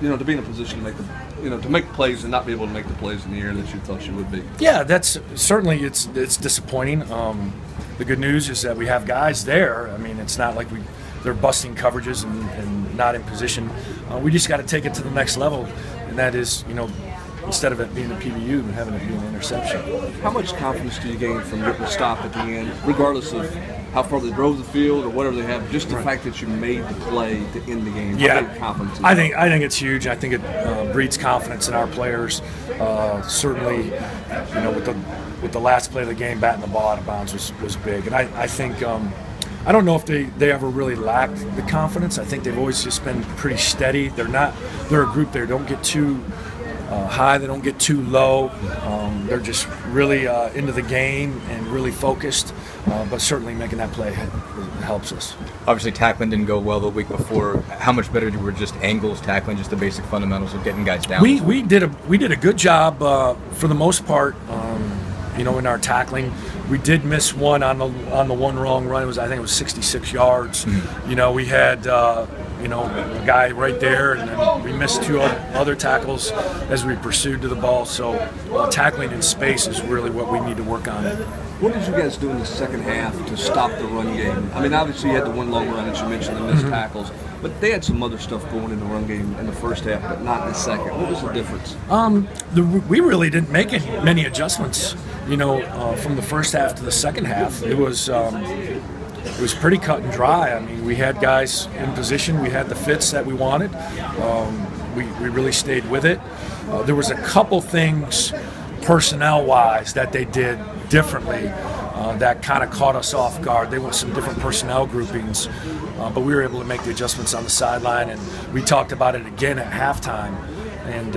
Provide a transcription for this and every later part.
to be in a position to make to make plays and not be able to make the plays in the air that you thought you would be? Yeah, that's certainly it's disappointing. The good news is that we have guys there. I mean, it's not like they're busting coverages and not in position. We just got to take it to the next level, and that is, instead of it being a PBU, having it be an interception. How much confidence do you gain from getting a stop at the end, regardless of how far they drove the field or whatever they have? Just the fact that you made the play to end the game. Yeah, confidence. I think it's huge. I think it breeds confidence in our players. Certainly, with the last play of the game, batting the ball out of bounds was big, and I think. I don't know if they ever really lacked the confidence. I think they've always just been pretty steady. They're a group that don't get too high, they don't get too low. They're just really into the game and really focused, but certainly making that play helps us. Obviously tackling didn't go well the week before. How much better were just angles tackling, just the basic fundamentals of getting guys down? We did a good job for the most part, in our tackling. We did miss one on the one wrong run. I think it was 66 yards. Mm-hmm. We had a guy right there, and then we missed two other tackles as we pursued to the ball. So tackling in space is really what we need to work on. What did you guys do in the second half to stop the run game? I mean, obviously you had the one long run that you mentioned, the missed tackles, but they had some other stuff going in the run game in the first half, but not in the second. What was the difference? We really didn't make many adjustments. From the first half to the second half, it was pretty cut and dry. I mean, we had guys in position. We had the fits that we wanted. We really stayed with it. There was a couple things personnel-wise that they did differently that kind of caught us off guard. They went some different personnel groupings, but we were able to make the adjustments on the sideline, and we talked about it again at halftime. And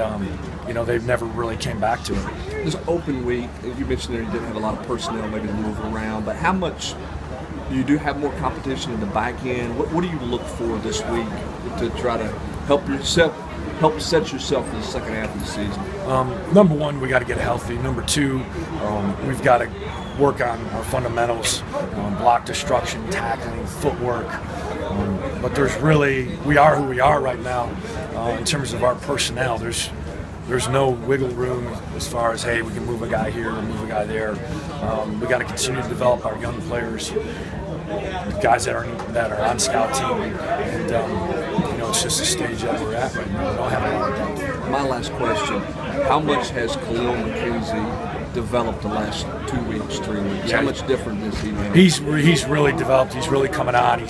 they've never really came back to it. This open week, you mentioned there you didn't have a lot of personnel maybe to move around, but how much you do have more competition in the back end? What do you look for this week to try to help set yourself for the second half of the season? Number one, we got to get healthy. Number two, we've got to work on our fundamentals, block destruction, tackling, footwork. But we are who we are right now in terms of our personnel. There's no wiggle room as far as, hey, we can move a guy here or move a guy there. We got to continue to develop our young players, guys that are on scout team, and it's just a stage that we're at right now. We don't have a lot of depth. My last question: how much has Khalil McKenzie developed the last 2 weeks, 3 weeks? How much different is he now? He's really developed. He's really coming on.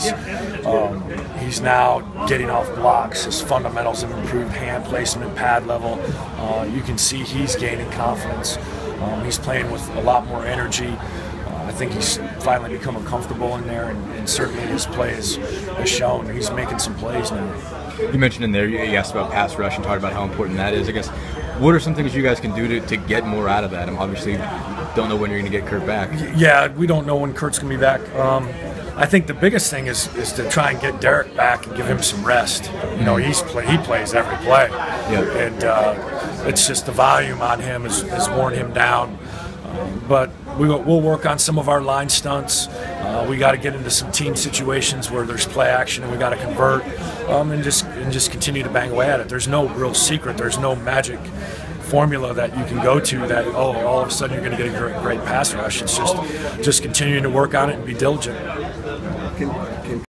He's now getting off blocks. His fundamentals have improved, hand placement, pad level. You can see he's gaining confidence. He's playing with a lot more energy. I think he's finally become comfortable in there, and certainly his play has shown. He's making some plays now. You mentioned in there, you asked about pass rush and talked about how important that is. I guess, what are some things you guys can do to get more out of that? Obviously, don't know when you're going to get Kurt back. Yeah, we don't know when Kurt's going to be back. I think the biggest thing is to try and get Derek back and give him some rest. He plays every play, and it's just the volume on him has worn him down. But we'll work on some of our line stunts. We got to get into some team situations where there's play action and we got to convert, and just continue to bang away at it. There's no real secret. There's no magic formula that you can go to that all of a sudden you're going to get a great pass rush. It's just continuing to work on it and be diligent.